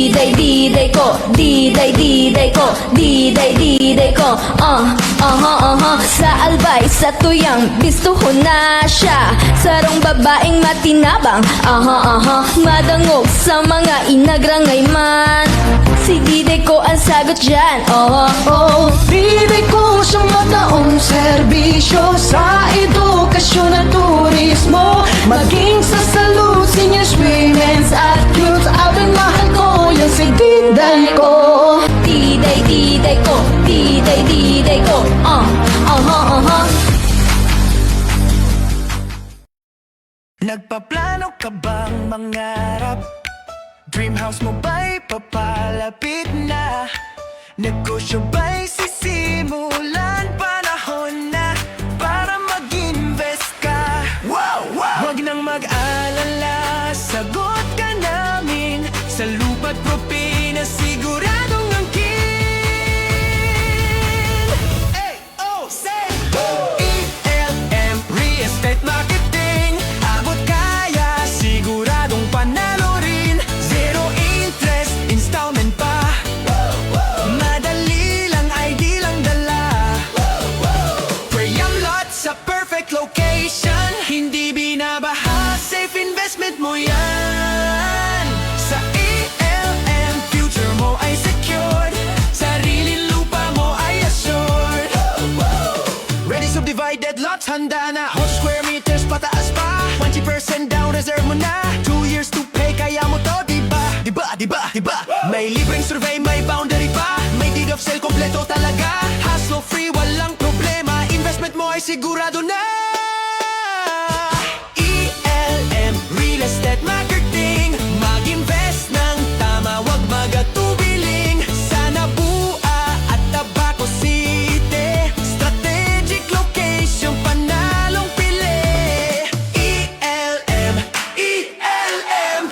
Diday ko, diday ko, diday ko. Sa albay, sa tuyang, bistuho na siya. Sarong babaeng matinabang, madangog sa mga inagrangay man. Si Diday ko ang sagot dyan, Diday ko siyang mataong serbisyo sa edukasyon at turismo. Maging sa salud, seniors, women's at youth. Abing mahal ko yung si Diday ko. Diday ko, diday ko. Nagpaplano ka bang mangarap? Dream house mo ba'y papalapit na? Negosyo ba'y sisimulan? Panahon na para mag-invest ka. Huwag nang mag-alala, sagot ka namin. Sa lupa't propina, siguradong angkin. ELM Real Estate Marketing. Abot kaya, siguradong panalo rin. Zero interest, installment pa. Madali lang ay di lang dala. Preyam lot sa perfect location. Hindi binabaha, safe investment mo yan. Sa ELM, future mo ay secured. Sariling lupa mo ay assured. Ready subdivided lots, handa na. Whole square meters, pataas pa. 20% down, reserve mo na. 2 years to pay, kaya mo to, diba? Diba? May libreng survey, may boundary pa. May deed of sale, kompleto talaga. Hassle free, walang problema. Investment mo ay sigurado na. ELM Real Estate Marketing. Mag-invest ng tama, wag magatubiling. Sa Nabua at Tabaco City. Strategic location, panalong pili. ELM,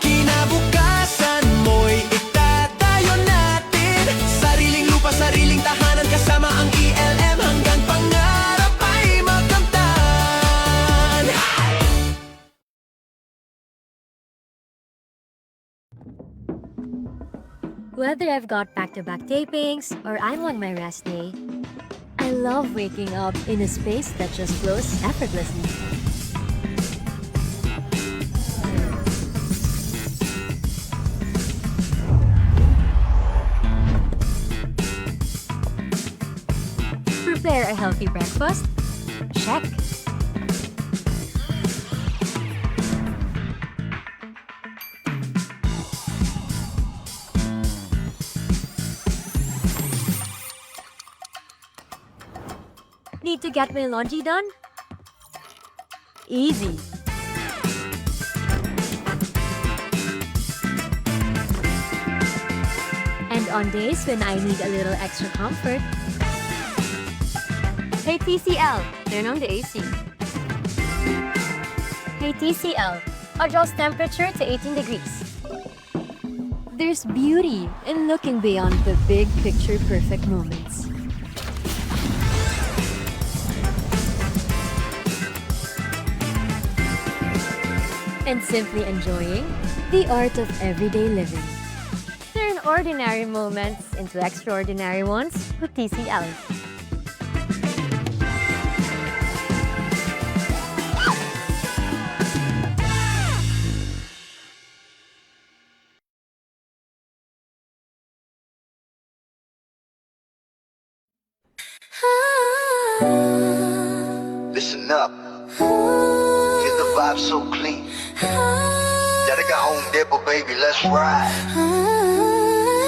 kinabukasan mo'y itatayo natin. Sariling lupa, sariling tahanan, kasama ang ELM. Hanggang pangarap ay makamtan. Whether I've got back-to-back tapings or I'm on my rest day, I love waking up in a space that just flows effortlessly. Prepare a healthy breakfast? Check. Need to get my laundry done? Easy. And on days when I need a little extra comfort, hey TCL, turn on the AC. Hey TCL, adjust temperature to 18 degrees. There's beauty in looking beyond the big picture perfect moments. And simply enjoying the art of everyday living. Turn ordinary moments into extraordinary ones with TCL. Listen up. Feel the vibe so clean. Gotta go home, Dipper, baby, let's ride.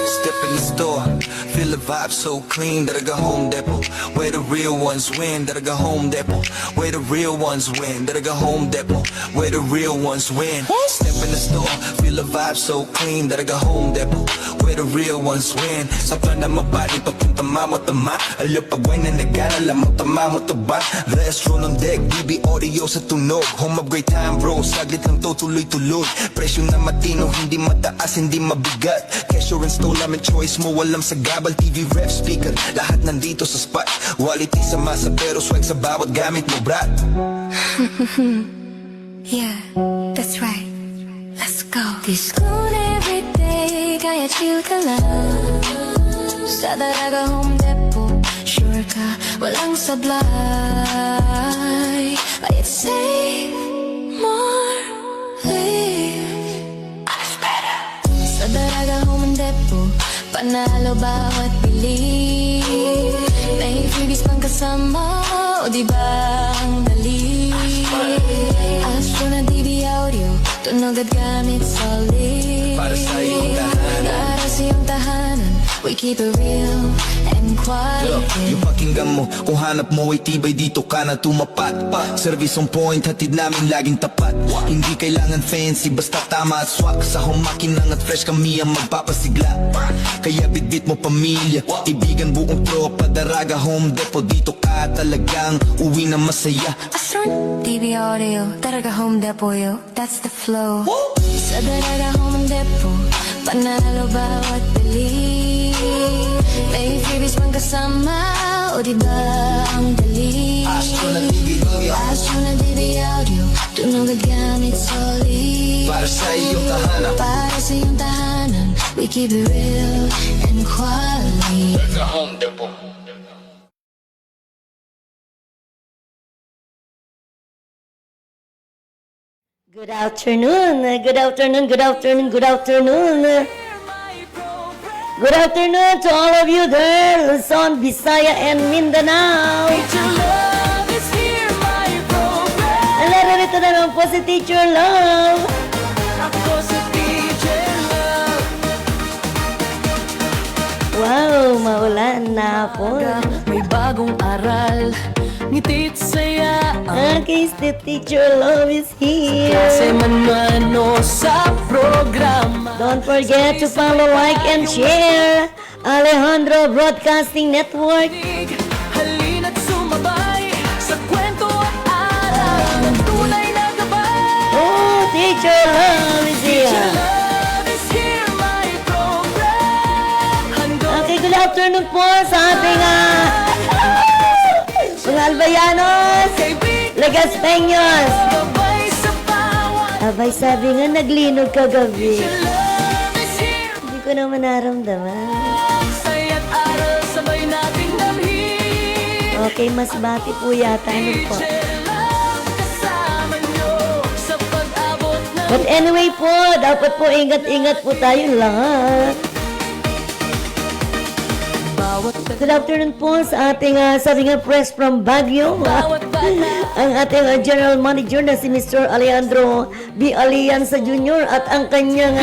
Step in the store, feel the vibe so clean that I go home depot. Where the real ones win, that I go home depot. Where the real ones win, that I go home depot. Where the real ones win. Step in the store, feel the vibe so clean that I go home depot. Where the real ones win. Sa plan na mabali, papunta mamo-tama. Alapagway na nag-alala mo, tama mo ba? Restaurant on deck, BB audio sa tunog. Home of great time bro, saglit lang to tuloy-tuloy. Presyo na matino, hindi mataas, hindi mabigat. Cashier and stole, aming choice mo, walang sagabal. TV ref, speaker, lahat nandito sa spot. Quality sa masa pero swag sa bawat gamit mo, brat. Yeah, that's right. Let's go. Disco every day, kaya chill ka lang sa Daraga Home Depot. Sure ka, walang sablay. Kaya save more, live. Sa Daraga Home Depot, panalo bawat bili. May freebies pang kasama, o diba ang dali? Astro na DB Audio, tunog at gamit solid. Para sa iyong tahanan. Para sa iyong tahanan, we keep it real and quality. Yung pakinggan mo, kung hanap mo ay tibay, dito ka na tumapat. Service on point, hatid namin laging tapat. Hindi kailangan fancy, basta tama at swak. Sa humakinang at fresh kami ang magpapasigla. Kaya bitbit mo pamilya, ibigan buong tropa. Daraga Home Depot, dito ka talagang uwi na masaya. Astro DB Audio, Daraga Home Depot, yo, that's the flow. Sa Daraga Home Depot, panalo bawat bili. May freebies pang kasama, o diba ang dali? Astro na DB Audio, Astro na DB Audio, tunog at gamit solid. para sa iyong tahanan. Para sa iyong tahanan, we keep it real and quality. Daraga Home Depot. Good afternoon, good afternoon, good afternoon, good afternoon. Good afternoon to all of you there, Luzon, Visaya, and Mindanao. And narito na naman po si Teacher Love. Wow, maulan na po. May bagong aral, ngiti't saya. Okay, the Teacher Love is Klase here. man-mano sa programa. Don't forget to follow, like, and share Alejandro Broadcasting Network. Halina't sumabay sa kwento at aral. Tunay na gabay. Oh, Teacher Love is here. Love is here, my program. Handog Okay, good afternoon po sa ating mga albayanos, kaibigan, Legaspeños. gabay sa bawat. Abay, sabi nga naglinog kagabi. Love is here, Hindi ko naman naramdaman. saya't aral sabay nating damhin. Okay, mas bati po yata. Ano po? Love kasama nyo sa pag-abot ng But anyway po, dapat po ingat-ingat po tayo lahat. bawat Good afternoon po sa ating, sabi nga, press from Baguio. bawat bata. Ang ating General Manager na si Mr. Alejandro B. Alianza Jr. at ang kanyang,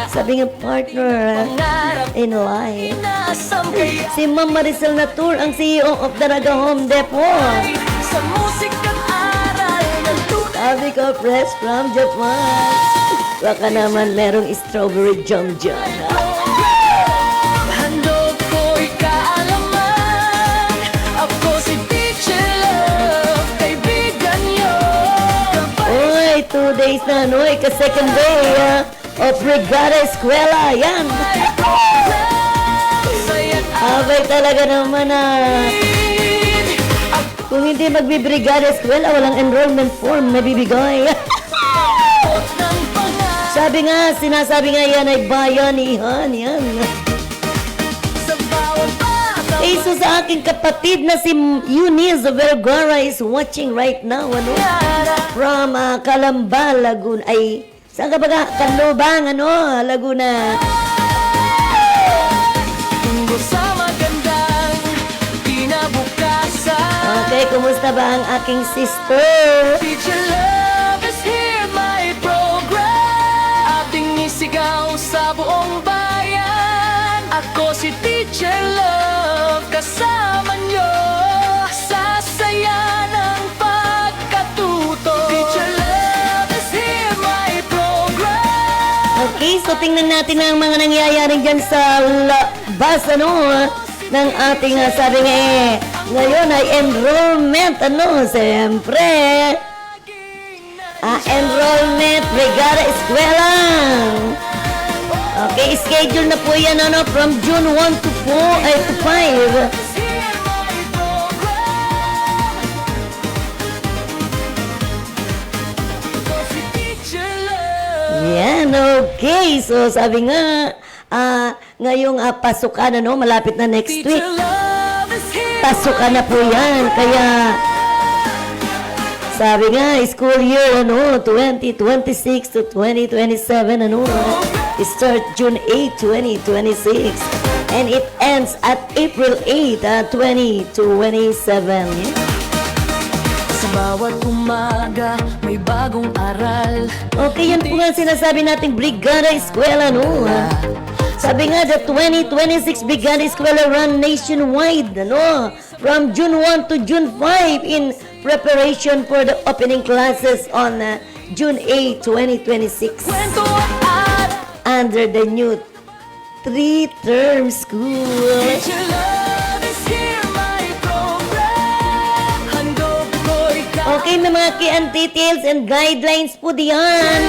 sabi nga, partner in life. Inasam kaya Si Ma'am Maricel Natur, ang CEO of Daraga Home Depot. sa musika't aral ng tunay. Sabi ko, press from Japan. Baka naman merong strawberry jam dyan. Handog ko'y kaalaman. Ako si Teacher Love, kaibigan nyo. Uy, 2 days na, no? Ika-second day of Brigada Eskwela. Yan. Saya't Abay talaga naman kung hindi magbibrigada eskwela, walang enrollment form na bibigay. abot ng pangarap Sinasabi nga yan ay bayanihan, yan. sa bawat bata. So sa aking kapatid na si Eunice Vergara is watching right now, ano? From Calamba, Laguna. Ay, saan ka ba? Canlubang, Laguna. Tunggo sa magandang kinabukasan. Okay, kumusta ba ang aking sister? Teacher Love is here, my program. Ating isigaw sa buong bayan. Ako si Teacher Love, kasama nyo sa saya ng pagkatuto. Teacher Love is here, my program. Okay, so tingnan natin ang mga nangyayari dyan sa labas, ng ating, sabi nga ngayon ay enrollment, siyempre. Enrollment, Brigada Eskwela. Okay, schedule na po yan, from June 1 to 4, ay to 5. Is here, my program. Ako si Teacher Love. Yan, okay. So, sabi nga, ngayong pasukan, ano, malapit na next week. Pasukan na po yan. Kaya, sabi nga, school year, ano, 2026 to 2027, ano, start June 8, 2026. And it ends at April 8, 2027. Yeah? Sa bawat umaga, may bagong aral. Okay, yan po nga sinasabi nating Brigada Eskwela, no? Sabi nga, the 2026 Brigada Eskwela run nationwide, ano? From June 1 to June 5 in preparation for the opening classes on June 8, 2026. Kwento at Under the new 3-term school. Teacher Love is here, my program. Handog ko'y Okay, may mga key and details and guidelines po diyan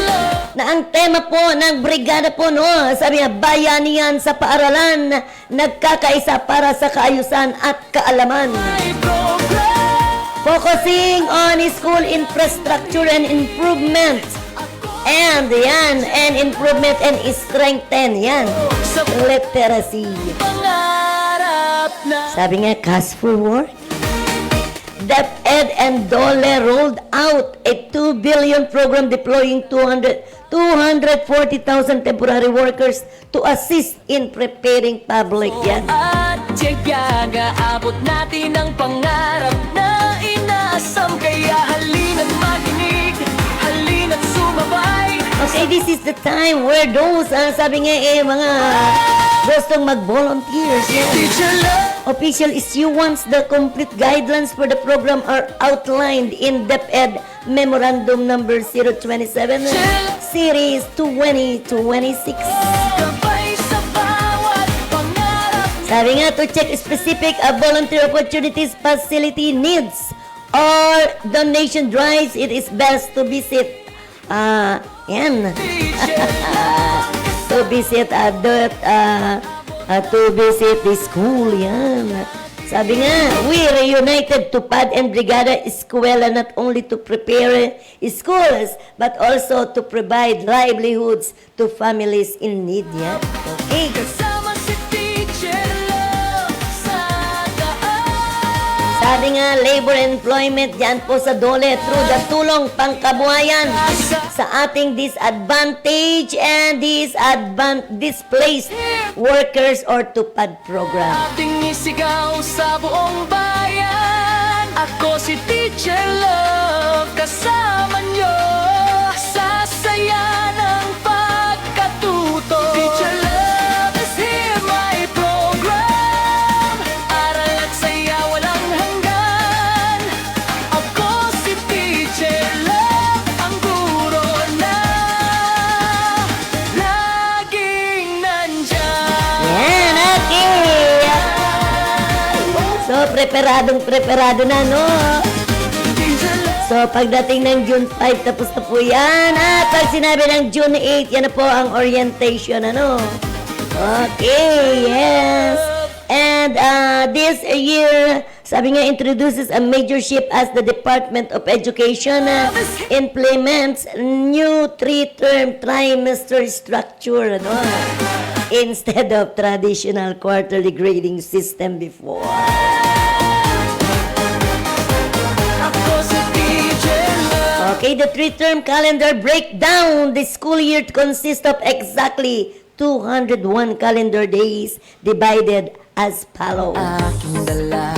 na ang tema po ng brigada po, no? Sabi nga, bayanihan sa paaralan, nagkakaisa para sa kaayusan at kaalaman. my program. Focusing on school infrastructure and improvement. And yan, and improvement and strengthen, yan. Sa Literacy. pangarap na Sabi nga, cash for work. DepEd and DOLE rolled out a 2 billion program deploying 240,000 temporary workers to assist in preparing public. Yan. at tiyaga, abot natin ang pangarap na inaasam. Kaya halina't makinig, halina't sumabay. Okay, this is the time where those, sabi nga mga gustong mag-volunteers. Yan. Teacher Love. Official issuance, the complete guidelines for the program are outlined in DepEd Memorandum Number 027, Series 2026. Gabay sa bawat pangarap. Sabi nga, to check specific volunteer opportunities, facility needs, or donation drives, it is best to visit, yan, Teacher Love. to visit the school, yan. Sabi nga, we reunited Tupad and Brigada Eskwela not only to prepare schools, but also to provide livelihoods to families in need, yan. Okay. Kasama si Teacher Love sa daan. Sabi nga, labor and employment yan po sa DOLE through the tulong pangkabuhayan sa ating disadvantaged and displaced workers or TUPAD program. Ating isigaw sa buong bayan. Ako si Teacher Love, kasama nyo sa saya ng pagkatuto. Teacher Love is here, my program. Aral at saya walang hanggan. Ako si Teacher Love, ang guro na laging nandyan. Yan, okay. So, preparado na, no? Teacher Love. So, pagdating ng June 5, tapos na po yan. At pag sinabi ng June 8, yan na po ang orientation, ano? Okay, yes. And this year, sabi nga, introduces a major shift as the Department of Education implements new 3-term trimester structure, ano? Instead of traditional quarterly grading system before. Ako si Teacher Love. Okay, the 3-term calendar breakdown. The school year consists of exactly 201 calendar days divided as follows. Aking dala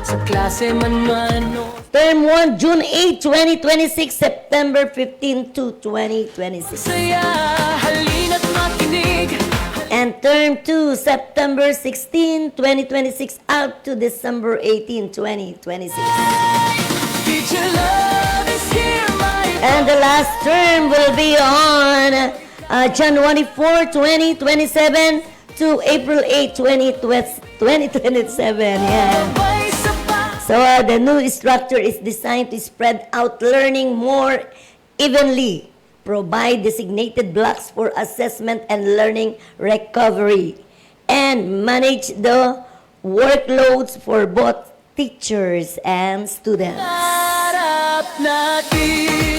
sa klase man-mano. Term 1, June 8, 2026, September 15 to 2026. Saya, halina't makinig. And term 2, September 16, 2026 out to December 18, 2026. Teacher Love is here, my And the last term will be on January 4, 2027 to April 8, 2027. Yeah. gabay sa pa. So the new structure is designed to spread out learning more evenly, provide designated blocks for assessment and learning recovery, and manage the workloads for both teachers and students. Harap natin.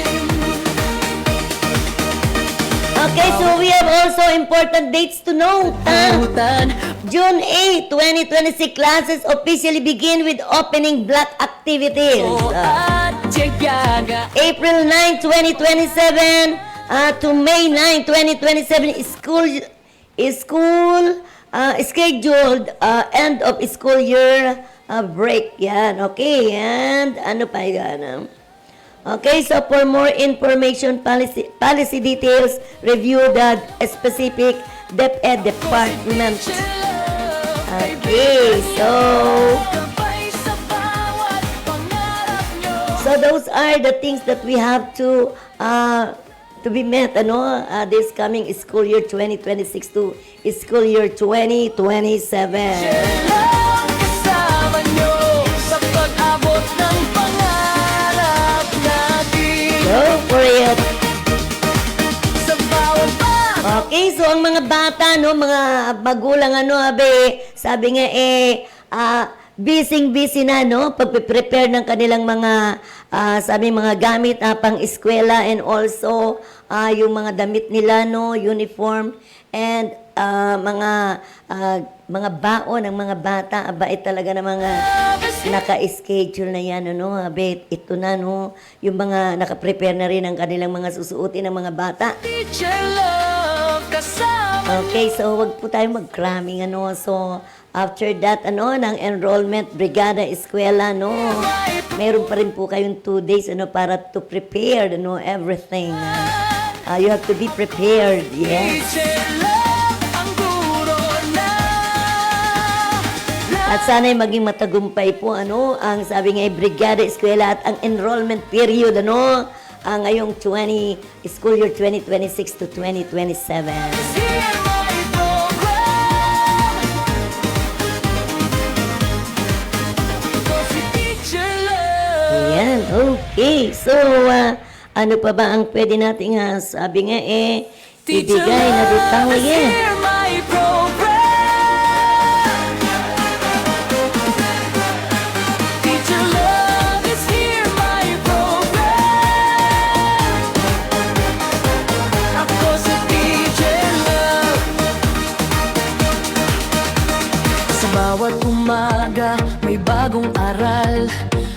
Okay, so we have also important dates to note. June 8, 2026 classes officially begin with opening block activities. April 9, 2027 to May 9, 2027 school scheduled end of school year break. Yan, okay. And ano pa yan? Okay, so for more information, policy details, review the specific DepEd department. Okay, so those are the things that we have to be met, this coming school year 2026 to school year 2027. Kasama nyo sa pag-abot ng pangarap natin. Go for it. Sa bawat Okay, so ang mga bata, mga magulang, sabi nga busy na, pagpe-prepare ng kanilang mga, mga gamit pang eskwela and also yung mga damit nila, uniform and mga baon ng mga bata, talaga na mga naka-schedule na yan, ito na, yung mga naka-prepare na rin ang kanilang mga susuotin ng mga bata. teacher love, kasama Okay, so wag po tayo mag-cramming, so after that, ng enrollment, brigada, eskwela, meron pa rin po kayong 2 days, para to prepare, everything. You have to be prepared, yes. teacher love, ang guro na. At sana'y maging matagumpay po, ang sabi nga brigada, eskwela, at ang enrollment period, ang ngayong school year 2026 to 2027. Hear my program. Ito si teacher love. Ayan, okay. So, ano pa ba ang pwede nating sabi nga ibigay na detalye? Hear my program. Teacher love is hear my program. Ako si teacher love. Sa bawat umaga may bagong aral.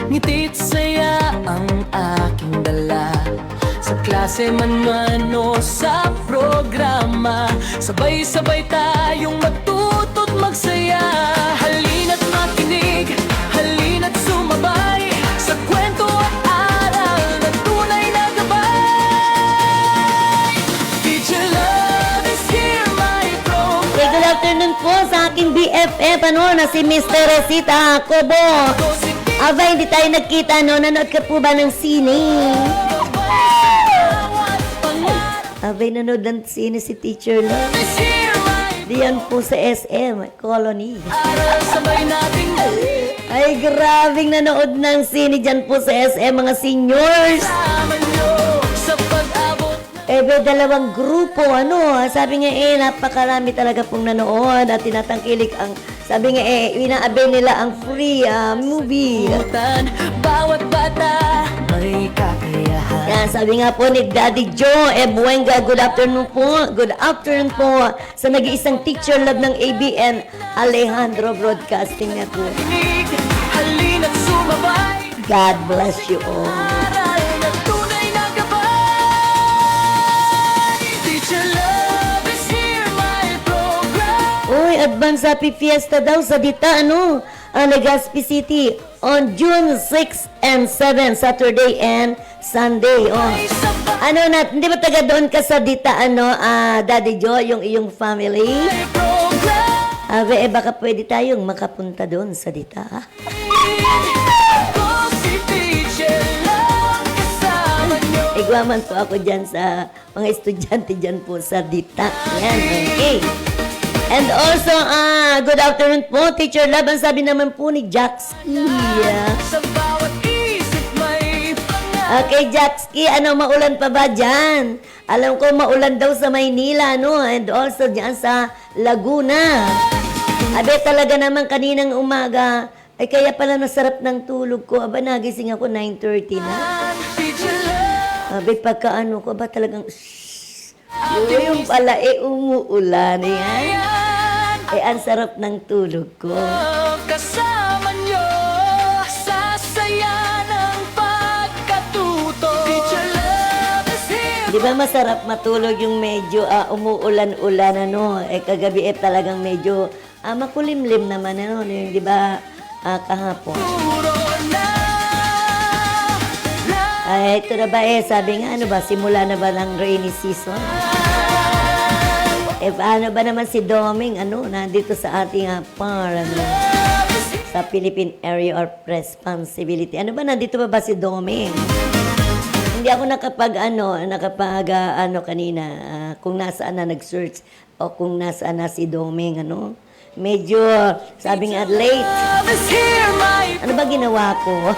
Ngiti't saya ang aking dala. Sa klase man o sa programa, sabay-sabay tayong matuto't magsaya. Halina't makinig, halina't sumabay sa kwento at aral na tunay na gabay. Teacher love is here, my program. Okay, good afternoon po sa aking BFF, na si Mr. Resita Cobo. Aba, hindi tayo nagkita, nanood ka po ba ng sine? Abay, nanood ng sine si Teacher Love. Is here, my Diyan po sa SM, Colony. aral, sabay nating Ay, grabing nanood ng sine dyan po sa SM, mga seniors. kasama nyo sa pag-abot ng Dalawang grupo, sabi nga napakarami talaga pong nanood at tinatangkilik ang, sabi nga inaabil nila ang free movie. Tan, bawat bata may kakayahan. Yan, sabi nga po ni Daddy Joe Buenga, good afternoon po. Good afternoon po sa nag-iisang teacher love ng ABN, Alejandro Broadcasting Network. Kinig, halina't sumabay. God bless you all. Aral na tunay na gabay. Teacher love is here, my program. Uy, advance happy fiesta daw sa Dita, Legazpi City on June 6 and 7, Saturday and Sunday. Hindi ba taga doon ka sa Dita, Daddy Joe, yung iyong family? My program. Baka pwede tayong makapunta doon sa Dita. Ako si teacher love, kasama nyo. Igwaman po ako dyan sa mga estudyante dyan po sa Dita. Yan, okay. And also, good afternoon po, Teacher Love. Ang sabi naman po ni Jaxki. Sa bawat isip may pangarap. Okay, Jaxki, maulan pa ba dyan? Alam ko maulan daw sa Maynila, and also dyan sa Laguna. Talaga naman kaninang umaga, ay kaya pala nasarap ng tulog ko. Nagising ako 9:30 na. Teacher love. Pagka ko, talagang Yung pala, umuulan. Yan. Ang sarap ng tulog ko. Kasama nyo sa saya ng pagkatuto. Teacher love is here. Di ba masarap matulog yung medyo umuulan-ulan, ano? Kagabi talagang medyo makulimlim naman, ano? Yung, di ba, kahapon. Puro na. Ito na ba sabi nga, ano ba, simula na ba ng rainy season? Paano ba naman si Doming, nandito sa ating sa Philippine Area of Responsibility. Ano ba, nandito ba si Doming? Hindi ako kanina, kung nasaan na nag-search o kung nasaan na si Doming, Medyo, sabi nga, late. Love is here, my Ano ba ginawa ko?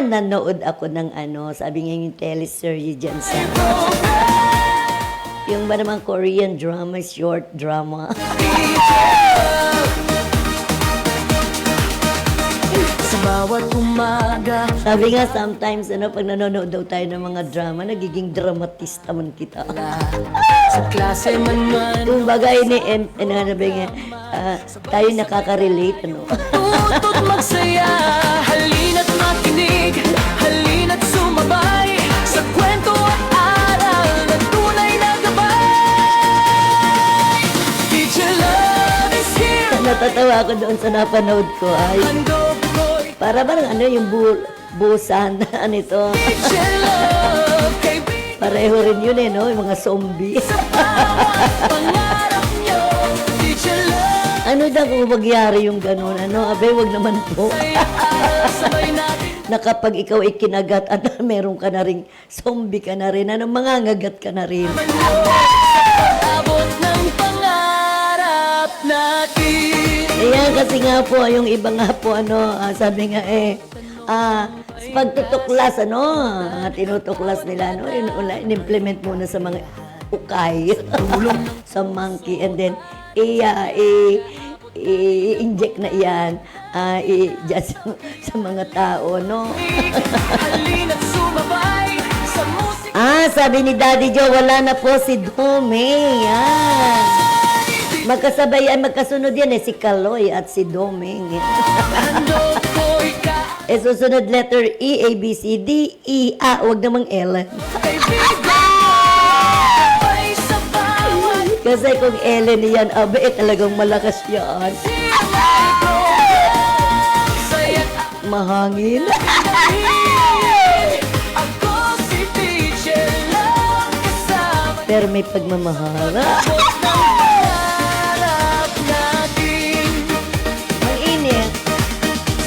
Nanood ako ng sabi nga yung teleserye dyan sa, yung ba naman Korean drama, short drama. Sa bawat umaga. Sabi nga sometimes, pag nanonood daw tayo ng mga drama, nagiging dramatista man kita. Sa klase man. Kung bagay tayo nakaka-relate, Tutot magsaya, halina't makinig, halina't sumabay sa kwento at aral na tunay na gabay. Teacher love is here. Natatawa ako doon sa napanood ko. Handog ko'y Para bang yung busan, ito. teacher love. Kaibigan Pareho rin yun yung mga zombie. pangarap nyo. Teacher love. Ano daw kung magyari yung ganun? Abe, wag naman po. Sabay natin. Na kapag ikaw ikinagat, meron ka na rin, zombie ka na rin, mangangagat ka na rin. Abot ng pangarap natin. Ayan, kasi nga po, yung iba nga po, sabi nga pagtutuklas, tinutuklas nila, in-implement muna sa mga ukay, sa monkey, and then, i-inject na yan dyan sa mga tao, Halina't sumabay sa musika. Sabi ni Daddy Joe, wala na po si Doming. Yan. Magkasunod yan si Kaloy at si Doming. Handog ko'y Susunod letter E, A, B, C, D, E, A. Huwag namang L. kaibigan. Sabay sa bawat Kasi kung L niyan, abe, talagang malakas yan. saya't Mahangin. ako si teacher lang kasama. Pero may pagmamahal. Abot ng pangarap natin. Ang init.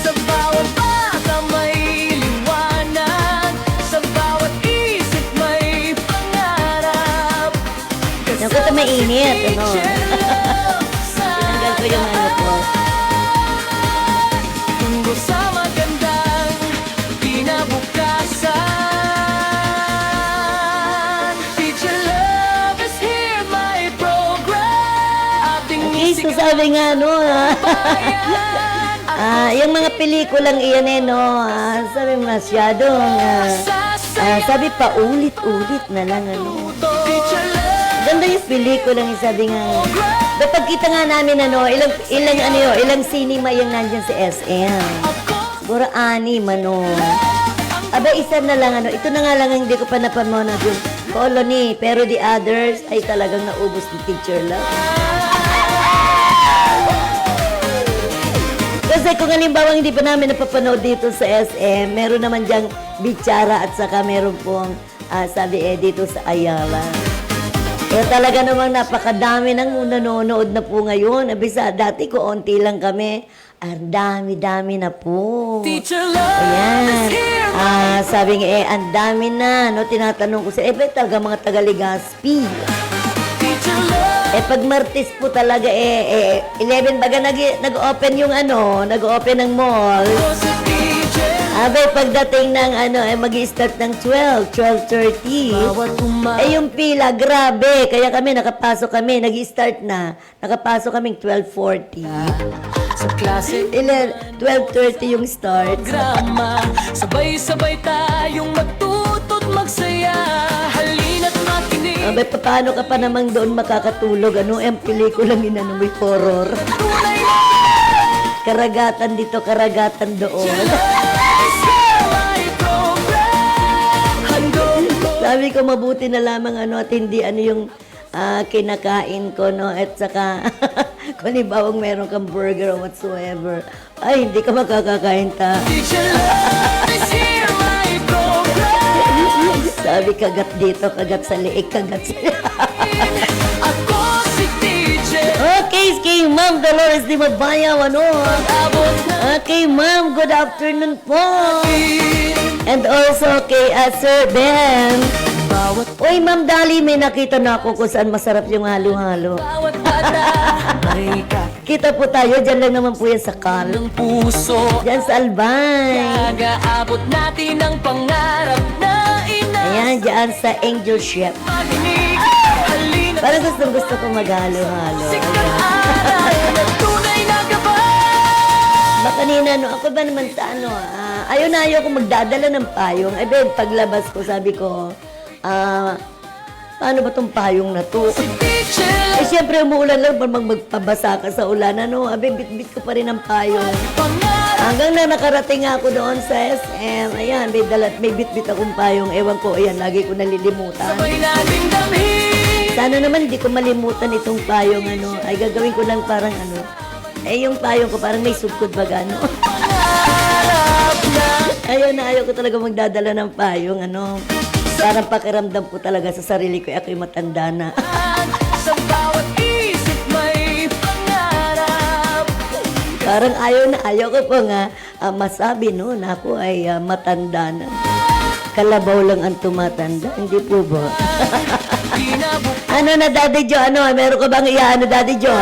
Sa bawat bata may liwanag, sa bawat isip may pangarap. Naku, ito mainit. Tinanggal ko yung ko. Tungo sa magandang kinabukasan. Teacher love is here, my program. Ating So sabi nga, yung mga pelikulang iyan sabi masyadong, sabi pa ulit-ulit na lang, Teacher love, Ganda yung pelikulang sabi nga, kapag kita nga namin, ilang cinema yung nandyan sa SM. Siguro 6, Aba, isa na lang, ito na nga lang hindi ko pa napanood yung Colony, pero the others ay talagang naubos ni Teacher Love. Kasi kung halimbawa hindi pa namin napapanood dito sa SM, meron naman diyang Bichara at saka meron pong sabi dito sa Ayala. Pero talaga namang napakadami nang nanonood na po ngayon. Abisa, dati ko onti lang kami. Ang dami-dami na po. teacher love Ayan. is here. Sabi nga ang dami na. Tinatanong ko talaga mga taga-Legazpi. Teacher love, Pag Martes po talaga, 11 baga nag-open yung nag-open ng mall. ako si teacher. Abay, pagdating ng mag-i-start ng 12:30. Bawat umaga. Yung pila, grabe. Kaya kami, nag-i-start na. Nakapasok kaming 12:40. Sa klase 12:30 yung start. programa, sabay-sabay tayong magtuto't magsaya, halina't makinig. Abay, paano ka pa namang doon makakatulog? Ano, ang pelikulang inano may horror. Karagatan dito, karagatan doon. Sabi ko, mabuti na lamang ano, at hindi ano yung kinakain ko, no? At saka, kung ibawang meron kang burger or whatsoever, ay, hindi ka makakakain ta. Sabi, kagat dito, kagat sa liig, kagat sa Ako si teacher. Okay, kay Ma'am Dolores Di Mabayaw, ano? Okay, Ma'am, good afternoon po. And also kay Sir Ben. Uy, Ma'am Dali, may nakita na ako kung saan masarap yung halo-halo. Bawat bata may Kita po tayo, dyan lang naman po yan sa Cal. ng puso. Dyan sa Albay. Nag-aabot natin ang pangarap na Ayan, dyan sa Angel Chef. inakinig. Halina't Parang gusto ko maghalo-halo. sikap Ayan. aral na tunay na gabay. Kanina, no, ako ba naman sa ano, ayaw na ayaw ko magdadala ng payong. Ay, ben, paglabas ko, sabi ko, paano ba tong payong na to? Teacher, Eh, siyempre, umuulan lang, parang magpabasa ka sa ulan, ano, abe, bit-bit ko pa rin ang payong. pangarap Hanggang na nakarating ako doon sa SM, ayan, may bit-bit akong payong, ewan ko, ayan, lagi ko nalilimutan. sabay nating damhin. Sana naman hindi ko malimutan itong payong, ano, ay gagawin ko lang parang, ano, yung payong ko parang may sugkod baga, ano. Pangarap na Ayaw ko talaga magdadala ng payong, ano. Parang pakiramdam ko talaga sa sarili ko, ako'y matanda na. sa bawat isip may pangarap. Parang ayaw ko po nga masabi, no, na ako ay matanda na. Kalabaw lang ang tumatanda, hindi po ba? Ano na, Daddy Jo, ano, meron ka bang ano, Daddy Jo?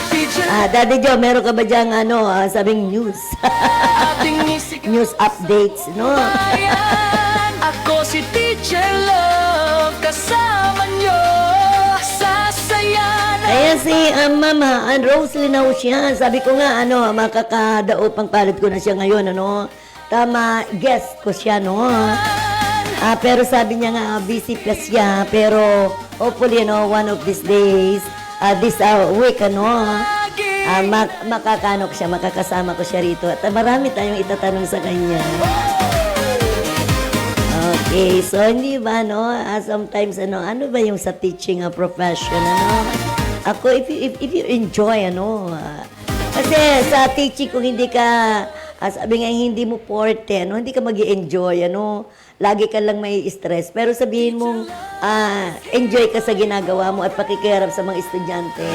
Teacher, Daddy Jo, meron ka ba diyang, ano, sabing news? ating isip News updates, no? Ayan, ako si Teacher Love, kasama nyo sa saya na Ayan si Mama, Roslyn na siya. Sabi ko nga, ano, makakadaupang palit ko na siya ngayon, ano. Tama, guest ko siya, no. Pero sabi niya nga, busy pa siya. Pero hopefully, one of these days, this week, makakano ko siya, makakasama ko siya rito. At marami tayong itatanong sa kanya. Okay, so hindi ba, sometimes, ano ba yung sa teaching profession, Ako, if you enjoy, kasi sa teaching, kung hindi ka, sabi nga, hindi mo forte, hindi ka mag-i-enjoy, lagi ka lang may stress. Pero sabihin mong, enjoy ka sa ginagawa mo at pakikiharap sa mga estudyante.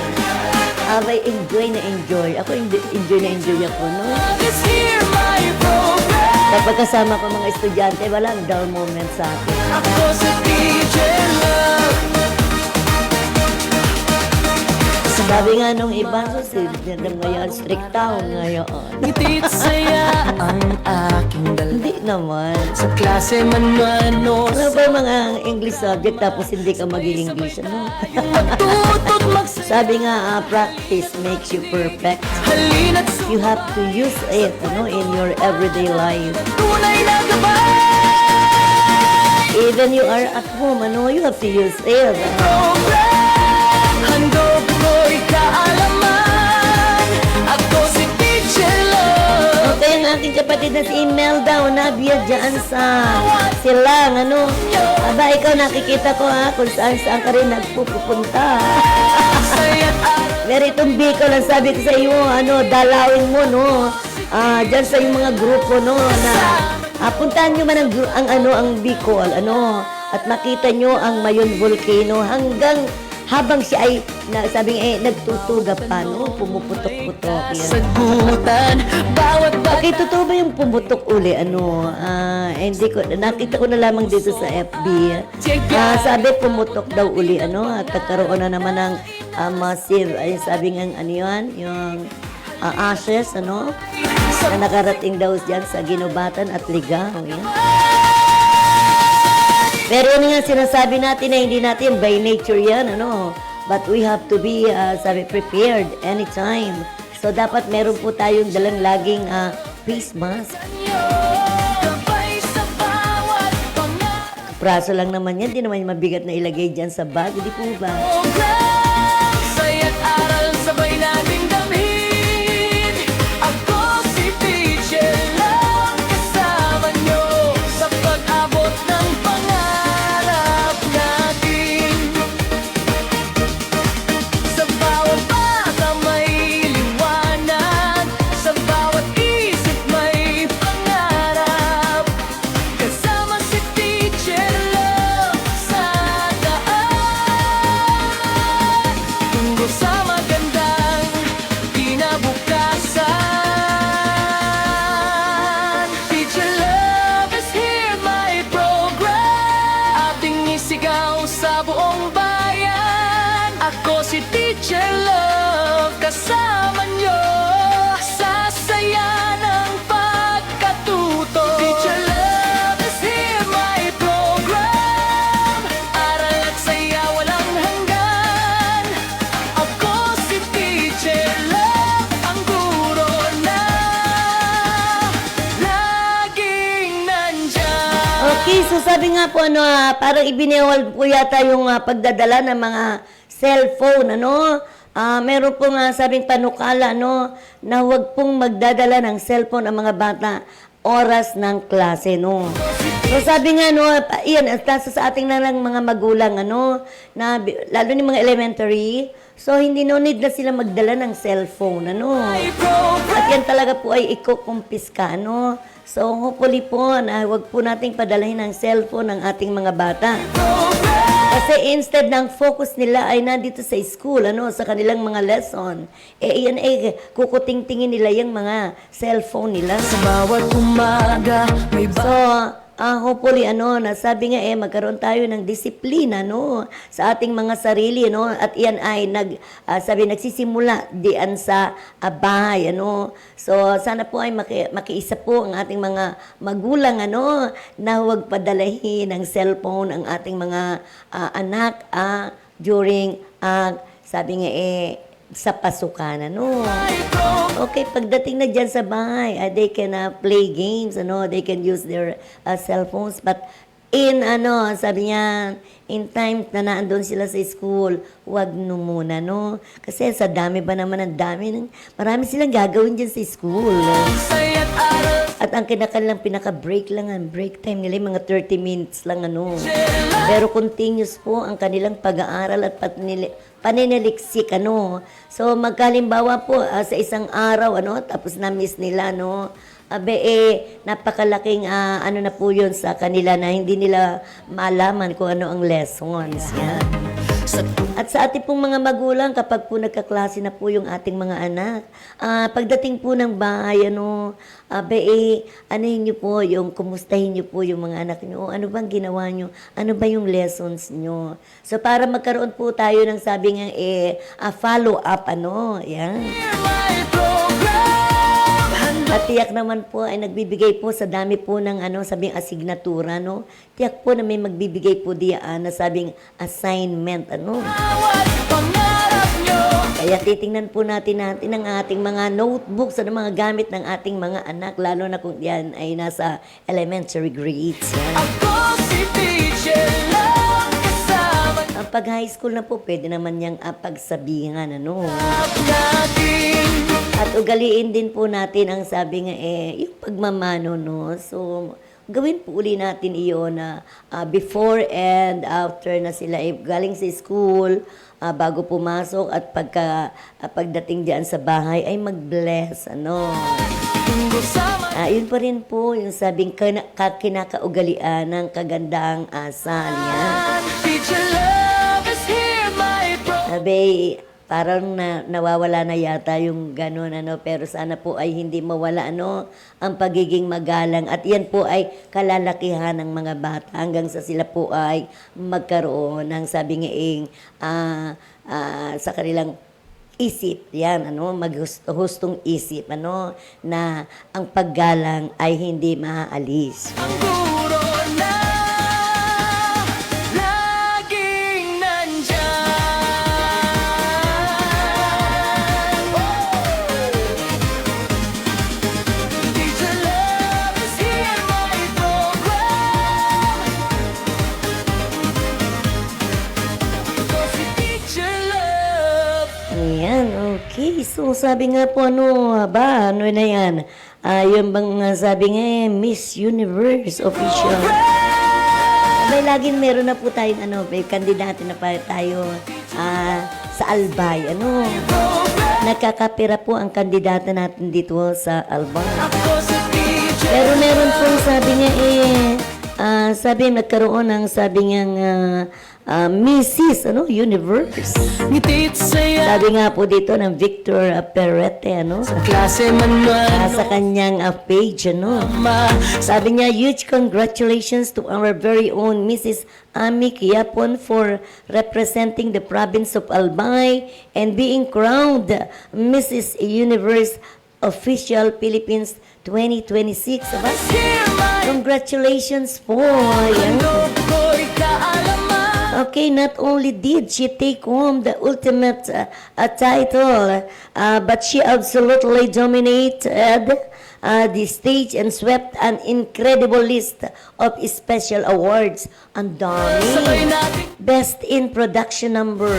Abay, enjoy na enjoy. Ako, enjoy na enjoy ako, no? is here my program. Kapag kasama ko mga estudyante, walang dull moment sa akin. Ako si Teacher Love. Sabi nga nung iba, so ngayon, strict tao ngayon. Ngiti't saya ang aking dala. Hindi naman. Sa klase man mano, Ano ba yung mga English subject tapos hindi ka mag-i-English, ano? magtutot Sabi nga, practice makes you perfect. halina't You have to use it, in your everyday life. tunay na gabay. Even you are at home, you have to use it. Program, handog ko'y kaalaman. Ako si Teacher Love. Okay, ang aking kapatid na si Imelda, Nabia dyan sa silang, Aba, ikaw nakikita ko kung saan ka rin nagpupunta. Saya't araw Pero itong Bicol, ang sabi ko sa iyo, dalawin mo, dyan sa yung mga grupo, na puntahan nyo man ang Bicol, at makita nyo ang Mayon Volcano hanggang habang siya ay, sabi nga, nagtutuga pa, pumuputok-putok. Yan. sagutan, bawat Okay, totoo ba yung pumutok uli? Hindi ko, nakita ko na lamang dito sa FB. Sabi pumutok daw uli, at nagkaroon na naman ng massive, ay sabi nga, yung ashes, na nakarating daw dyan sa Ginubatan at Ligao. Yan. Pero yun nga sinasabi natin na hindi natin by nature yan, But we have to be, prepared anytime. So, dapat meron po tayong dalang laging face mask. gabay sa bawat pangarap. praso lang naman yan. Di naman yung mabigat na ilagay dyan sa bag. Di po ba? Program, saya't aral sabay nating damhin. Ako si Teacher Love, kasama nyo sa pag-abot ng pangarap natin. Sa bawat bata may liwanag, sa bawat isip may pangarap. Kasama si Teacher Love sa daan, tungo sa magandang kinabukasan. Teacher Love is here, my program. Ating isigaw sa buong bayan. Ako si Teacher Love, kasama nyo sa saya ng pagkatuto. Teacher Love is here, my program. Aral at saya walang hanggan. Ako si Teacher Love, ang guro na laging nandyan. Okay, so sabi nga po, parang ibinewal po yata yung pagdadala ng mga cellphone, meron po nga sabing panukala, na huwag pong magdadala ng cellphone ang mga bata oras ng klase, So sabi nga, iyan, nasa sa ating na lang mga magulang, na, lalo ni mga elementary, so hindi need na sila magdala ng cellphone, At yan talaga po ay ikukumpiska, So hopefully po na huwag po nating padalahin ng cellphone ng ating mga bata. Kasi instead ng focus nila ay nandito sa school, sa kanilang mga lesson, iyan kukuting-tingin nila yung mga cellphone nila. Sa bawat umaga may So, hopefully, nasabi nga magkaroon tayo ng disiplina, sa ating mga sarili, at iyan ay nagsisimula diyan sa bahay, So, sana po ay makiisa po ang ating mga magulang, na huwag padalahin ng cellphone ang ating mga anak, during, sabi nga sa pasukan, Okay, pagdating na dyan sa bahay, they can play games, they can use their cell phones, but in, sabi niya, in time na naandun sila sa school, wag muna, Kasi sa dami ba naman, marami silang gagawin dyan sa school. saya't aral. At ang kinakanilang pinaka-break lang, ang break time nila, yung mga 30 minutes lang, Pero continuous po ang kanilang pag-aaral at paniniliksik, So, magkalimbawa po sa isang araw, tapos na-miss nila, napakalaking, na po yun sa kanila na hindi nila malaman kung ano ang lessons. Yan. At sa ating pong mga magulang, kapag po nagkaklase na po yung ating mga anak, pagdating po ng bahay, anuhin niyo po, kumustahin niyo po yung mga anak niyo, ano bang ginawa niyo, ano ba yung lessons niyo. So, para magkaroon po tayo ng sabi nga, follow up, yan. At tiyak naman po ay nagbibigay po sa dami po ng sabing asignatura, Tiyak po na may magbibigay po diyan na sabing assignment, Bawat pangarap nyo. Kaya titingnan po natin ang ating mga notebooks at mga gamit ng ating mga anak, lalo na kung yan ay nasa elementary grades. Yan. Ako si Teacher Love, kasama Ang pag high school na po, pwede naman niyang pagsabihan, natin. At ugaliin din po natin ang sabi nga yung pagmamano, So, gawin po uli natin iyon na before and after na sila galing sa school, bago pumasok at pagdating diyan sa bahay ay mag-bless, Tungo sa Yun pa rin po yung sabing kinakaugalian ng kagandaang asal yan. Teacher Love is here, my Sabi, parang nawawala na yata yung gano'n, pero sana po ay hindi mawala, ang pagiging magalang. At yan po ay kalalakihan ng mga bata hanggang sa sila po ay magkaroon ng sabi nga sa kanilang isip, yan, maghustong isip, na ang paggalang ay hindi maaalis. Ang guro na laging nandyan. Teacher Love is here, my program. Yung sabi nga po, ano na yan? Yung bang sabi nga, Miss Universe official. May laging meron na po tayong may kandidato na pa tayo sa Albay. Nakakapira po ang kandidato natin dito sa Albay. Pero meron pong sabi nga sabi nagkaroon ng sabi nga Mrs. Universe. Sabi nga po dito ng Victor Perrete, Klase man sa kanyang page, Sabi niya, huge congratulations to our very own Mrs. Ami Quiapon for representing the province of Albay and being crowned Mrs. Universe Official Philippines 2026. Congratulations po. Yan. Okay, not only did she take home the ultimate title, but she absolutely dominated the stage and swept an incredible list of special awards. Ang dami. Best in production number.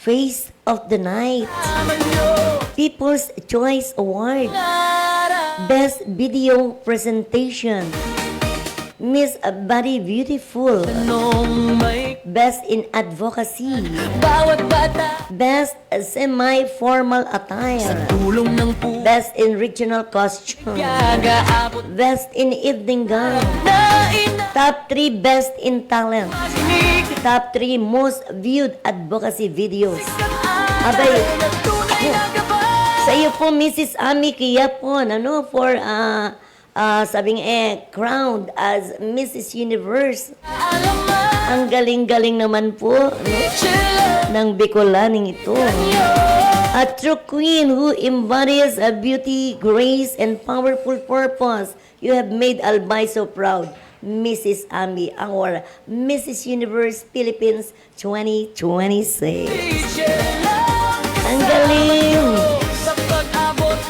Face of the Night. People's Choice Award. Best Video Presentation. Miss Body Beautiful. Best in Advocacy. Best Semi-Formal Attire. Best in Regional Costume. Best in Evening Gown. Top 3 Best in Talent. Top 3 Most Viewed Advocacy Videos. Abay, sa iyo po, Mrs. Ami Quiapon, for sabing crowned as Mrs. Universe. Ang galing-galing naman po ng Bicolaning ito. A true queen who embodies a beauty, grace, and powerful purpose. You have made Albay so proud. Mrs. Ami, our Mrs. Universe Philippines 2026. Ang galing!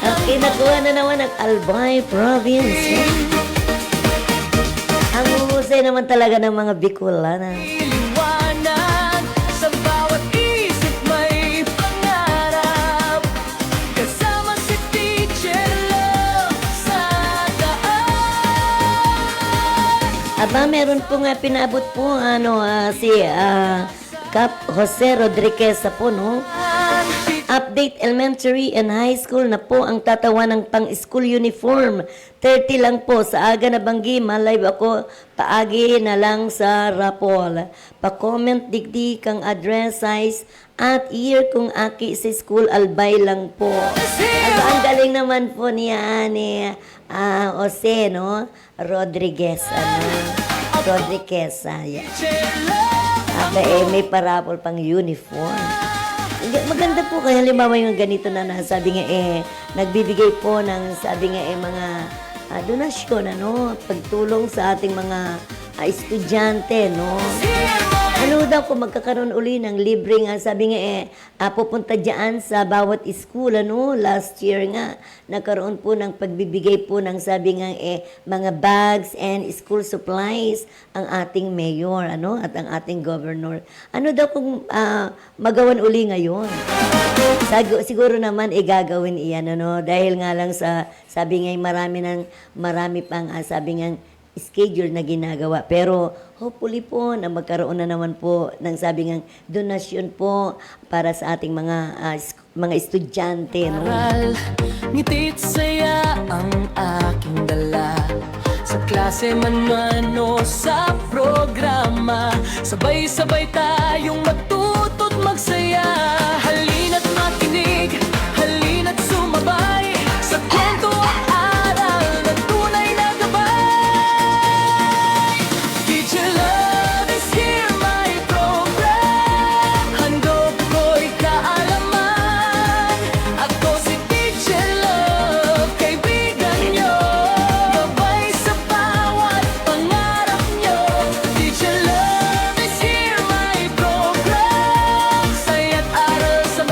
Okay, nakuha na naman ang Albay Province. Ang husay naman talaga ng mga Bicolana. Sa bawat isip may pangarap. Kasama si Teacher Love sa daan. Aba, meron po nga pinabot po si Cap Jose Rodriguez po, Update elementary and high school na po ang tatawa ng pang-school uniform. 30 lang po. Sa aga na banggi, malive ako. Paagi na lang sa rapol. Pa-comment digdi kang address, size, at year kung aki sa school Albay lang po. Ang galing naman po niya ni Jose, Rodriguez, Rodriguez, yeah. May parapol pang uniform. Maganda po kaya halimbawa yung ganito na sabi nga nagbibigay po ng sabi nga mga donasyon, pagtulong sa ating mga estudyante, Ano daw kung magkakaroon uli ng libreng, sabi nga pupunta dyan sa bawat school, last year nga, nagkaroon po ng pagbibigay po ng sabi nga mga bags and school supplies ang ating mayor, at ang ating governor. Ano daw kung magawan uli ngayon? Siguro naman gagawin iyan, dahil nga lang sa, sabi nga marami pang, sabi nga, schedule na ginagawa. Pero hopefully po na magkaroon na naman po ng sabi ng donasyon po para sa ating mga estudyante. Ngiti't saya ang aking dala. Sa klase man o sa programa, sabay-sabay tayong matuto't magsaya. Halina't makinig, halina't sumabay sa kwento at aral na tunay na gabay. Teacher Love is here, my program. Handog ko'y kaalaman. Ako si Teacher Love, kaibigan nyo. Gabay sa bawat pangarap nyo. Teacher Love is here, my program. Saya't aral sa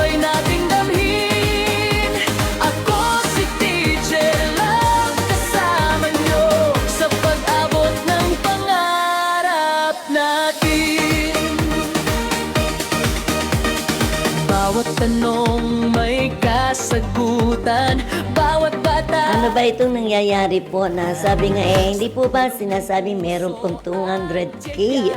sagutan. Bawat bata Ano ba itong nangyayari po na sabi nga hindi po ba sinasabing meron pong 200k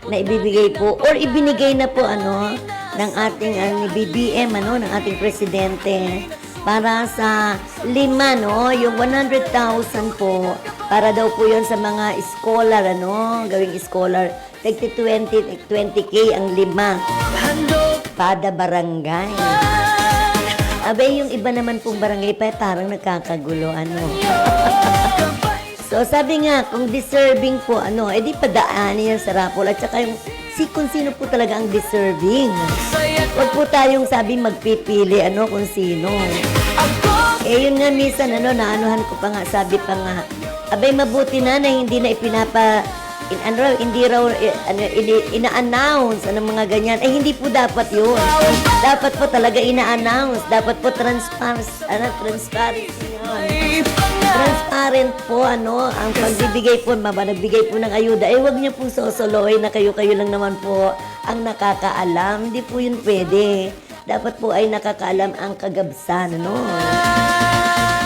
na ibibigay po or ibinigay na po ng ating ni BBM ng ating presidente para sa 5 yung 100,000 po para daw po yon sa mga scholar gawing scholar 20k ang 5 handog pada barangay. Abay, yung iba naman pong barangay pa, parang nagkakagulo, So, sabi nga, kung deserving po, edi padaanin yan sa raffle. At saka yung, kung sino po talaga ang deserving. Huwag po tayong sabi magpipili, kung sino. Yun nga, minsan, naanuhan ko pa nga, sabi pa nga, abay, mabuti na hindi na hindi raw ina-announce mga ganyan. Hindi po dapat yun. Dapat po talaga ina-announce. Dapat po transparency yun. Transparent po, ang pagbibigay po, nagbigay po ng ayuda. Wag niyo pong sosoloy na kayo lang naman po ang nakakaalam. Hindi po yun pwede. Dapat po ay nakakaalam ang kagabsan,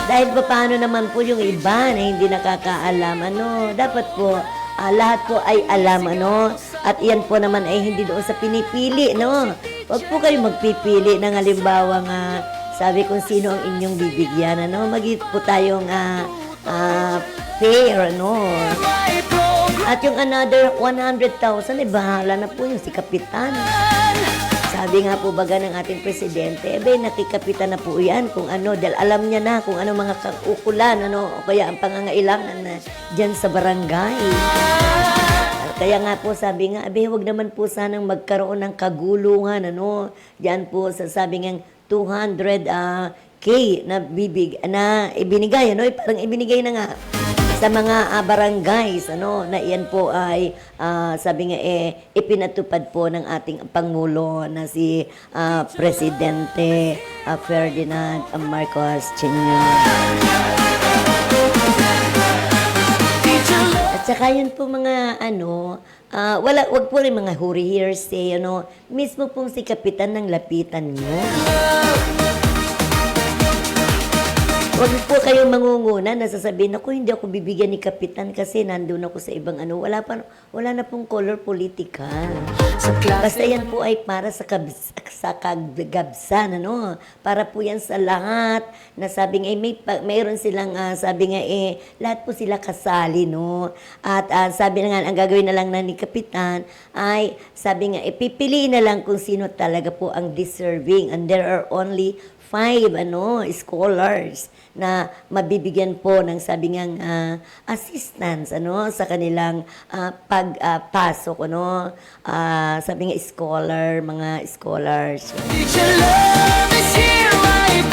Dahil pa paano naman po yung iba na hindi nakakaalam, dapat po, lahat po ay alam, at iyan po naman ay hindi doon sa pinipili, Huwag po kayo magpipili ng halimbawa sabi kung sino ang inyong bibigyan, Magigit po tayong fair, At yung another 100,000, bahala na po yung si Kapitan. Sabi nga po baga ng ating presidente, nakikapitan na po yan kung dahil alam niya na kung ano mga kaukulan, o kaya ang pangangailangan na dyan sa barangay. Kaya nga po sabi nga, huwag naman po sanang magkaroon ng kagulungan, Diyan po sabi nga 200k na ibinigay, parang ibinigay na nga sa mga barangays, na iyan po ay sabi nga ipinatupad po ng ating Pangulo na si Presidente Ferdinand Marcos Jr. At saka yun po mga wag po rin mga huri hearsay, mismo pong si Kapitan ng lapitan nyo. Huwag po kayong mangunguna na sasabihin, ako hindi ako bibigyan ni Kapitan kasi nandun ako sa ibang wala na pong color politika. Basta yan po ay para sa kagabsan, Para po yan sa lahat na sabi nga, mayroon silang, sabi nga lahat po sila kasali, At sabi nga, ang gagawin na lang na ni Kapitan ay, sabi nga, pipiliin na lang kung sino talaga po ang deserving. And there are only 5 scholars na mabibigyan po ng sabi ngang assistance sa kanilang pagpasok sabi nga mga scholars.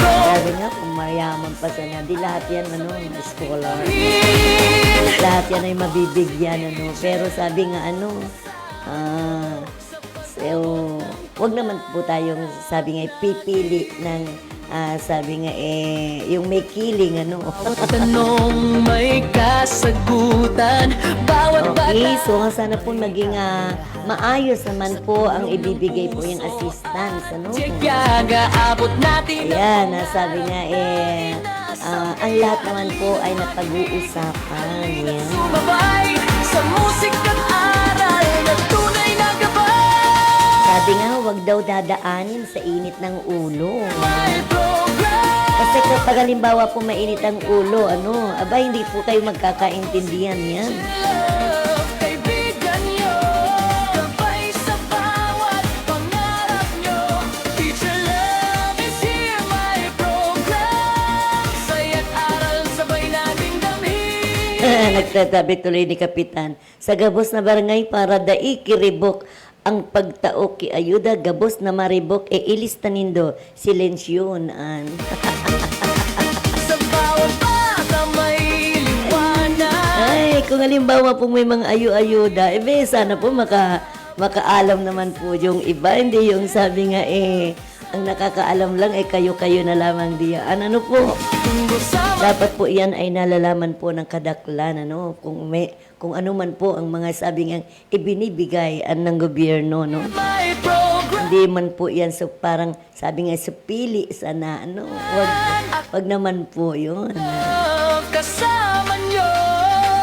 Sabi nga kung mayaman pa sana di lahat yan scholar. Lahat yan ay mabibigyan pero sabi nga so, wag naman po tayong sabi nga pipili ng sabi nga yung may kiling tanong may kasagutan. Bawat Okay, so sana po maging maayos naman po ang ibibigay po yung assistance abot natin Ayan, sabi nga ang lahat naman po ay napag-uusapan. Yan. Sumabay sa musik at aral na tunay na gabay. Sabi nga, huwag daw dadaanin sa init ng ulo. Kasi kapag halimbawa po mainit ang ulo, hindi po kayo magkakaintindihan yan. Kaibigan nyo, gabay sa bawat pangarap nyo. Teacher Love is here, my program. Saya't aral, sabay nating damhin. Nagtatabi tuloy ni Kapitan. Sa gabos na barangay para daikiribok ang pagtao ki ayuda gabos na maribok ilista nindo silensyonan. Sa bawat bata may liwanag. Ay, kung halimbawa po may mga ayuda, sana po makaalam naman po yung iba. Hindi yung sabi nga Ang nakakaalam lang ay kayo-kayo na lamang diyan. Ano po? Dapat po yan ay nalalaman po ng kadaklan, ano? Kung ano man po ang mga sabi nga ibinibigay ng gobyerno, no? Hindi man po yan so parang sabi nga sa pili sana, ano? Wag naman po yun. Kasama nyo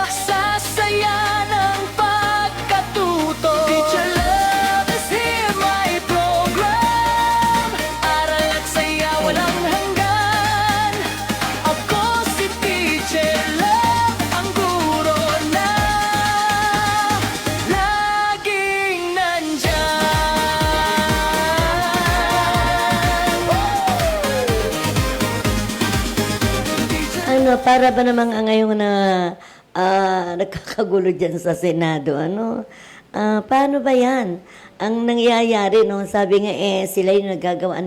sa saya ng pagkatuto. Teacher Love is here, my program. Aral at saya walang hanggan. Ako si Teacher Love, ang guro na laging nandyan. Ano, para ba namang ngayong na nagkakagulo dyan sa Senado, ano? Paano ba yan? Ang nangyayari, no, sabi nga sila yung nagagawa,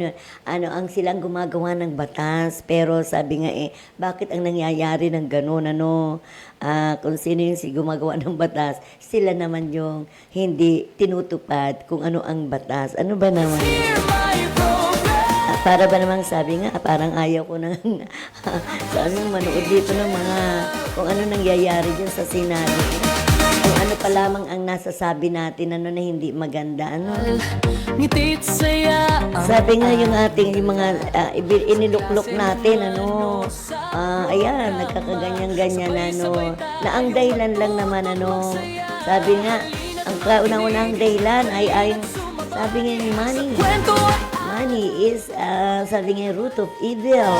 ang silang gumagawa ng batas, pero sabi nga bakit ang nangyayari ng ganun, ano? Kung sino yung gumagawa ng batas, sila naman yung hindi tinutupad kung ano ang batas. Ano ba naman? Para ba namang sabi nga, parang ayaw ko nang sabi ng manood dito ng mga kung ano nangyayari dyan sa Senado. Kung ano pa lamang ang nasasabi natin, ano na hindi maganda, ano. Ngiti't saya. Sabi nga yung ating yung mga iniluklok natin, ano, ayan, nagkakaganyan-ganyan, ano, na ang dahilan lang naman, ano, sabi nga, ang kaunang-unang dahilan ay sabi nga ni money. Money is, sabi nga, root of evil.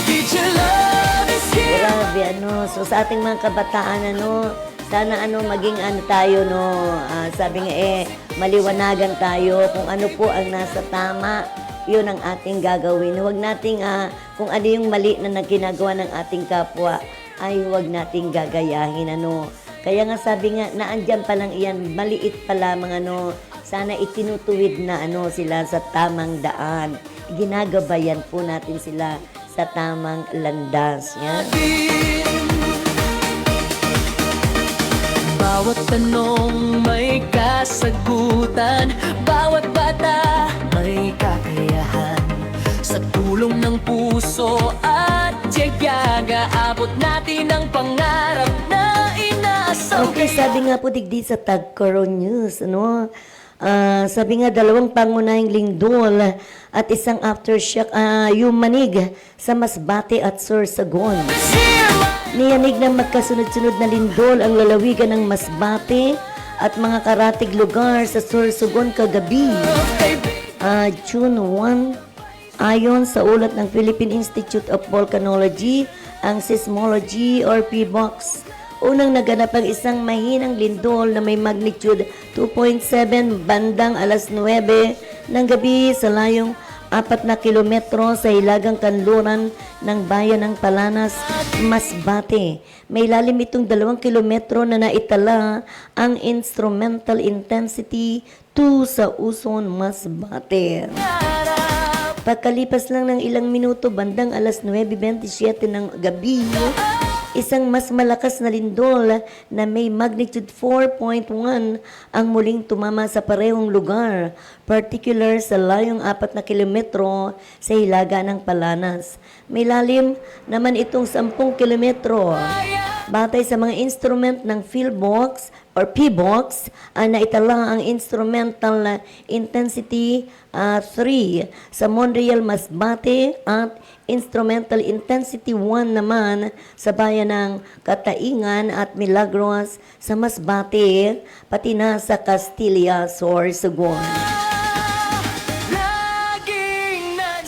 Teacher Love is here. Grabe, ano, so sa ating mga kabataan, ano, sana, ano, maging, ano, tayo, no, sabi nga, maliwanagan tayo kung ano po ang nasa tama, yun ang ating gagawin. Huwag nating, kung ano yung mali na ginagawa ng ating kapwa, ay huwag nating gagayahin, ano. Kaya nga sabi nga, naandyan pa lang iyan, maliit pa lamang, ano, sana itinutuwid na, ano, sila sa tamang daan. Ginagabayan po natin sila sa tamang landas. Yan. Bawat tanong may kasagutan, bawat bata may kakayahan. Sa tulong ng puso at tiyaga, aabot natin ang pangarap na inaasaw. Okay, sabi nga po digdi sa Tagcoro News, ano? Sabi nga, 2 pangunahing lindol at isang aftershock yumanig sa Masbate at Sorsogon. Niyanig ng magkasunod-sunod na lindol ang lalawigan ng Masbate at mga karatig lugar sa Sorsogon kagabi. June 1, ayon sa ulat ng Philippine Institute of Volcanology, ang seismology or PBOX, unang naganap ang isang mahinang lindol na may magnitude 2.7 bandang alas 9 ng gabi sa layong 4 na kilometro sa hilagang kanluran ng bayan ng Palanas, Masbate. May lalim itong 2 kilometro na naitala ang instrumental intensity 2 sa Uson, Masbate. Pagkalipas lang ng ilang minuto, bandang alas 9:27 ng gabi, isang mas malakas na lindol na may magnitude 4.1 ang muling tumama sa parehong lugar, particular sa layong 4 na kilometro sa hilaga ng Palanas. May lalim naman itong 10 kilometro. Batay sa mga instrument ng PhilBox or PBOX, naitala ang instrumental intensity 3 sa Monreal, Masbate at instrumental intensity 1 naman sa bayan ng Kataingan at Milagros sa Masbate, pati na sa Castilla, Sorsogon.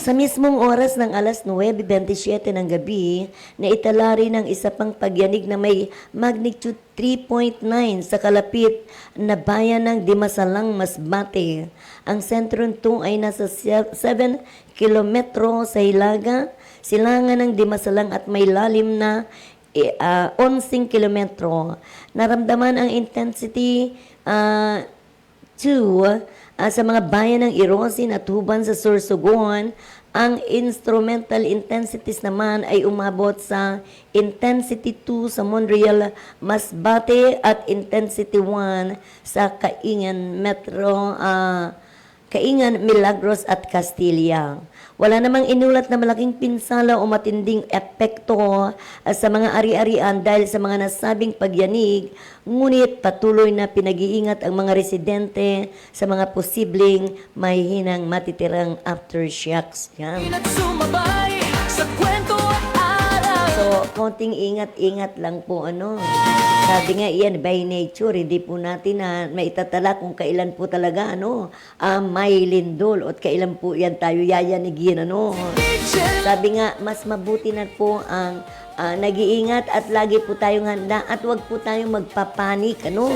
Sa mismong oras ng alas 9:27 ng gabi, naitala rin ang isa pang pagyanig na may magnitude 3.9 sa kalapit na bayan ng Dimasalang, Masbate. Ang sentro nito ay nasa 7 kilometro sa hilaga, silangan ng Dimasalang at may lalim na 11 kilometro. Naramdaman ang intensity 2 sa mga bayan ng Irosin at Huban sa Sorsogon. Ang instrumental intensities naman ay umabot sa intensity 2 sa Monreal, Masbate at intensity 1 sa Kaingan Metro Kaingan, Milagros at Castilla. Wala namang inulat na malaking pinsala o matinding epekto sa mga ari-arian dahil sa mga nasabing pagyanig, ngunit patuloy na pinag-iingat ang mga residente sa mga posibleng mahihinang matitirang aftershocks. Yan. At sumabay sa kwento at aral. So, konting ingat-ingat lang po, ano. Sabi nga, iyan, by nature, hindi po natin na maitatala kung kailan po talaga, ano, may lindol at kailan po yan tayo yayanigin, ano. Sabi nga, mas mabuti na po ang nag-iingat at lagi po tayong handa at wag po tayong magpapanik, ano.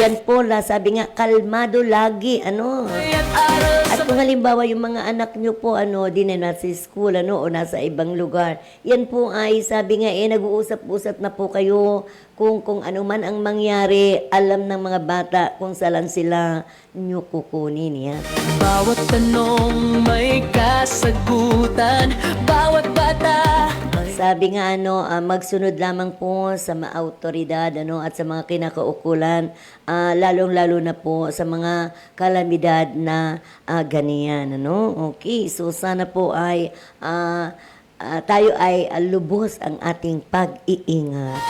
Yan po, sabi nga, kalmado lagi, ano. At kung halimbawa yung mga anak nyo po, ano, di na nasa school, ano, o nasa ibang lugar, yan po ay, sabi nga, nag-uusap-usap na po kayo kung ano man ang mangyari, alam ng mga bata kung saan sila nyo kukunin, yan. Bawat tanong may kasagutan, bawat bata. Sabi nga, ano, magsunod lamang po sa mga autoridad, ano, at sa mga kinakaukulan, lalong-lalo na po sa mga kalamidad na ganiyan, ano. Okay, so sana po ay tayo ay lubos ang ating pag-iingat.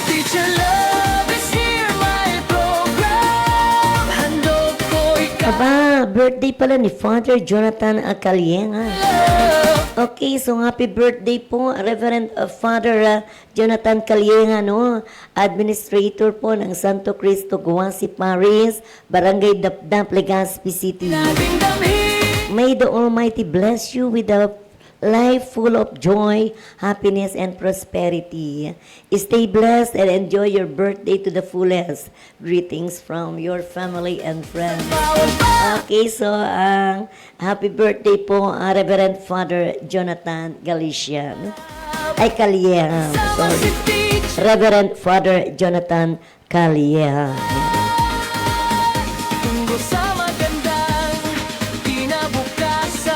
Teacher Love is here, my program. Handog ko ikaw. Aba, birthday pala ni Father Jonathan Acalienga. Okay, so happy birthday po, Reverend Father Jonathan Calienga, no? Administrator po ng Santo Cristo Guasi Parish, Barangay Dapdap, Legazpi City. Laging damhin. May the Almighty bless you with a life full of joy, happiness, and prosperity. Stay blessed and enjoy your birthday to the fullest. Greetings from your family and friends. Okay, so happy birthday po, Reverend Father Jonathan Galician. Ay, Calieja. Sorry. Reverend Father Jonathan Calieja. Tunggo sa magandang kinabukasan.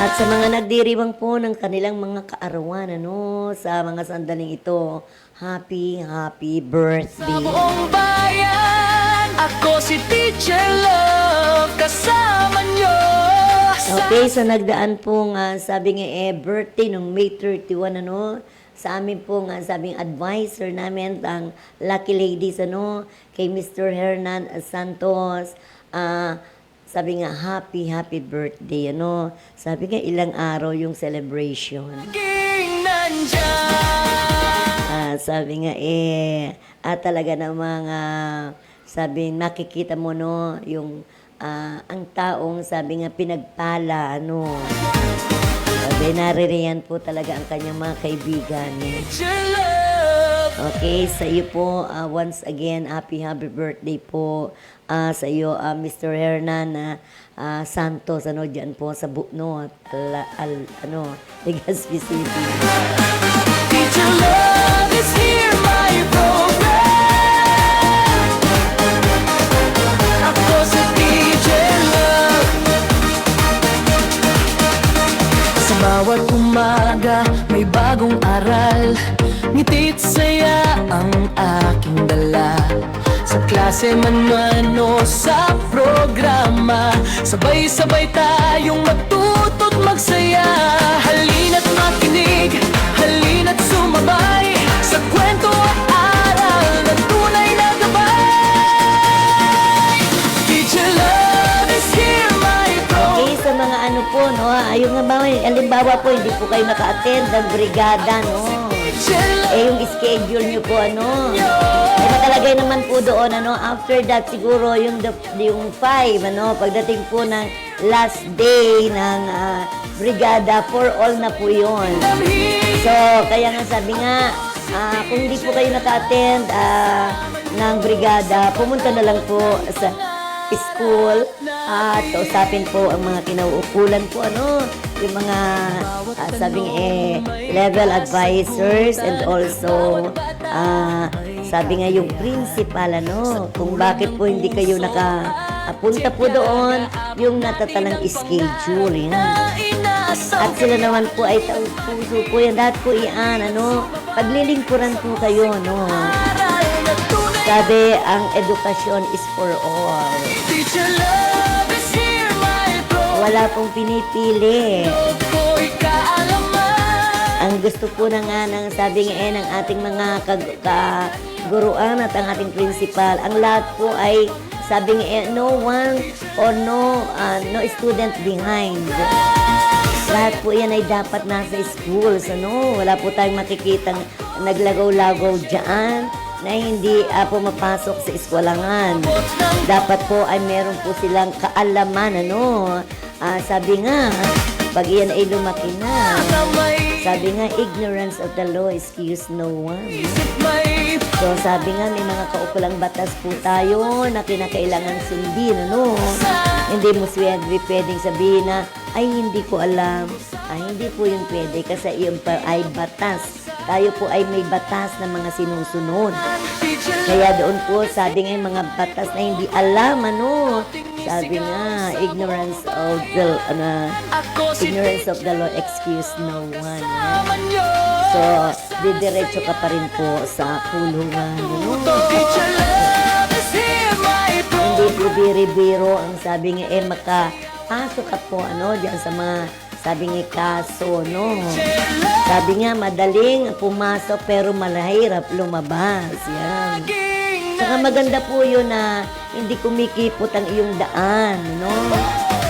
At sa mga nagdiriwang po ng kanilang mga kaarawan, ano, sa mga sandaling ito, happy birthday. Buong bayan, ako si Teacher Love, kasama nyo. Okay, so nagdaan po nga, sabi nga birthday nung May 31, ano, sa amin po nga, sabing advisor namin, ang Lucky Ladies, ano, kay Mr. Hernan Santos, sabi nga, happy birthday, ano. Sabi nga, ilang araw yung celebration. Laging nandyan. Sabi nga, talaga namang, sabi, makikita mo, no, yung, ang taong, sabi nga, pinagpala, ano. Sabi, naririyan po talaga ang kanyang mga kaibigan. Teacher Love. Okay, sa iyo po, once again, happy birthday po sa iyo, Mr. Hernan Santos, ano, dyan po sa Bukno at Legazpi City. Teacher Love is here, my program. Ako si Teacher Love. Sa bawat umaga, may bagong aral. Ngiti't saya ang aking dala. Sa klase man o sa programa, sabay-sabay tayong matuto't magsaya. Halina't makinig, halina't sumabay sa kwento at aral na tunay na gabay. Teacher Love is here, my Okay, sa mga ano po, no, yung nga ba, alimbawa po, hindi po kayo naka-attend ng brigada, no. Yung schedule nyo po, ano, nakalagay naman po doon, ano, after that, siguro, yung 5, ano, pagdating po ng last day ng brigada, for all na po yun. So, kaya nga sabi nga, kung hindi po kayo naka-attend ng brigada, pumunta na lang po sa school at kausapin po ang mga kinauukulan po, ano, yung mga sabing level advisors and also sabi nga yung principal, ano, kung bakit po hindi kayo nakapunta po doon, yung natatalang schedule, yan. At sila naman po ay taong puso po yan, lahat po iyan, ano, paglilingkuran po kayo, no. Sabi, ang edukasyon is for all. Teacher love is here, my Wala pong pinipili. ko'y kaalaman. Ang gusto po na nga ng sabi nga ng ating mga kaguruan at ang ating principal, ang lahat po ay sabi nga no one or no student behind. Lahat po yan ay dapat nasa schools, ano? Wala po tayong makikitang naglagaw-lagaw dyan na hindi pumapasok sa eskwalangan. Dapat po ay meron po silang kaalaman, ano? Sabi nga, pag iyan ay lumaki na, sabi nga, ignorance of the law excuse no one. So sabi nga, may mga kaukulang batas po tayo na kinakailangan sundin, ano? Hindi mo pwedeng sabihin na, ay hindi ko alam. Ay hindi po yun pwede kasi yun pa ay batas. Tayo po ay may batas na mga sinusunod. Kaya doon po, sabi nga yung mga batas na hindi alam, ano? Sabi nga, ignorance of the law excuse no one. So, didiretso ka pa rin po sa kulungan. Ano? Hindi po biro ang sabi nga, makapasok ka po, ano, diyan sa mga, sabi nga, kaso, no? Sabi nga, madaling pumasok pero malahirap lumabas. Yan. Saka maganda po yun na hindi kumikipot ang iyong daan, no?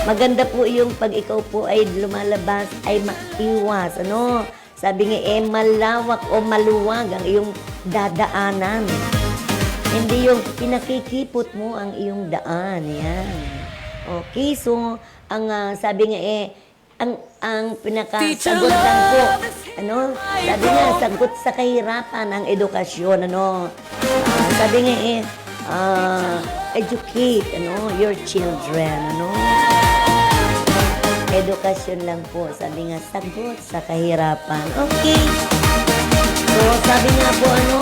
Maganda po yung pag ikaw po ay lumalabas ay maiwas, ano? Sabi nga, malawak o maluwag ang iyong dadaanan. Hindi yung pinakikipot mo ang iyong daan. Yan. Okay, so, ang sabi nga ang pinakasagot lang po, ano? Sabi nga, sagot sa kahirapan ang edukasyon, ano? Sabi nga educate, ano, your children, ano? Edukasyon lang po, sabi nga, sagot sa kahirapan. Okay. So, sabi nga po, ano,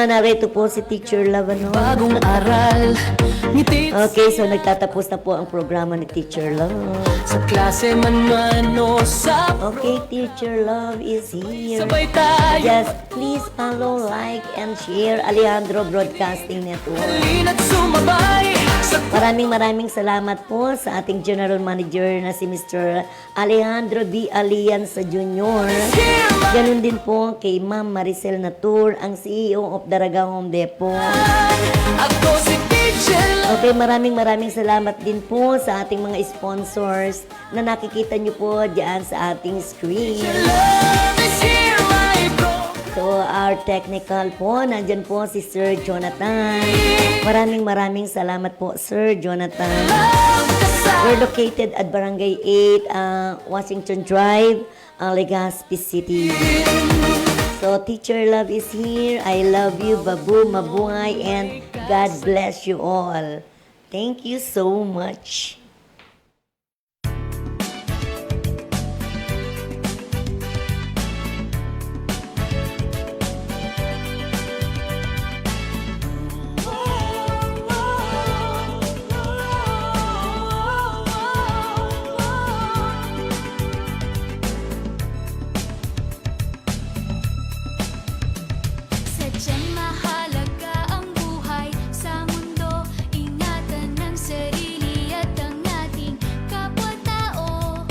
narito po si Teacher Love, ano? Bagong aral, ngiti Okay, so nagtatapos na po ang programa ni Teacher Love. sa klase man o sa Okay, Teacher Love is here. sabay tayo. Just please follow, like, and share Alejandro Broadcasting Network. Halina't sumabay sa Maraming salamat po sa ating General Manager na si Mr. Alejandro D. Alianza Jr. Ganun din po kay Ma'am Maricel Natur, ang CEO of Daraga Home Depot. ako si Teacher love. Okay, maraming salamat din po sa ating mga sponsors na nakikita nyo po diyan sa ating screen. Love is here, my bro. So, our technical po, nandyan po si Sir Jonathan. Maraming salamat po, Sir Jonathan. We're located at Barangay 8, Washington Drive, Legazpi City. So, Teacher Love is here. I love you, babu, mabuhay, and God bless you all. Thank you so much. Sadyang mahalaga ang buhay sa mundo. Ingatan ng sarili at ang ating kapwa-tao.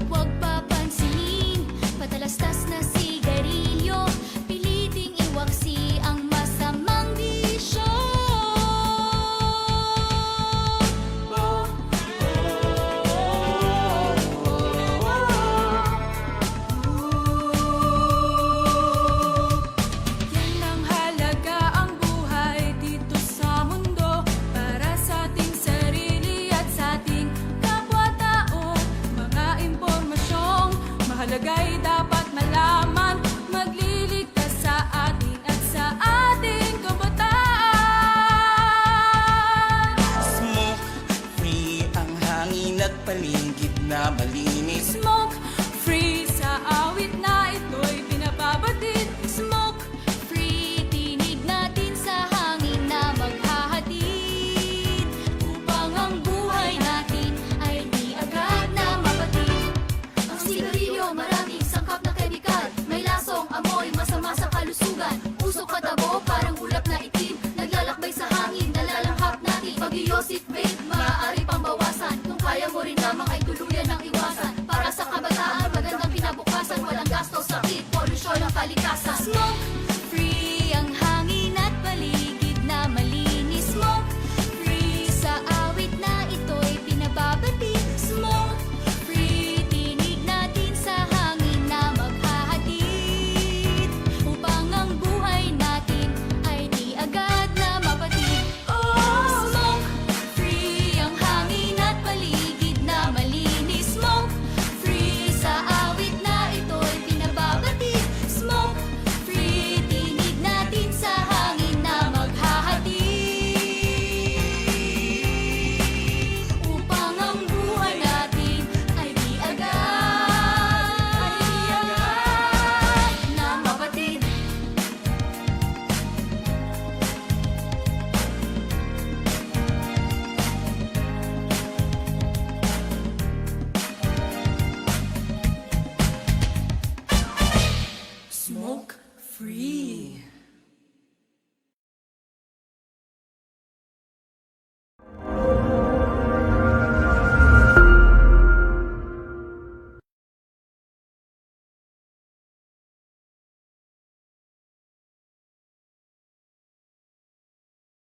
Huwag papansinin, patalastas na sigarilyo. Piliting iwaksi ang masamang bisyo. Yan ang halaga ang buhay dito sa mundo. Para sa ating sarili at sa ating kapwa-tao. Mga impormasyong mahalaga'y dapat malaman. Magliligtas sa atin at sa ating kabataan. Smoke free ang hangin at paligid na malinis. Smoke free sa awit na ito'y pinababatid. Smoke free, tinig natin sa hangin na maghahatid. Upang ang buhay natin ay di agad na mabatid. Ang sigarilyo maraming sakit. free.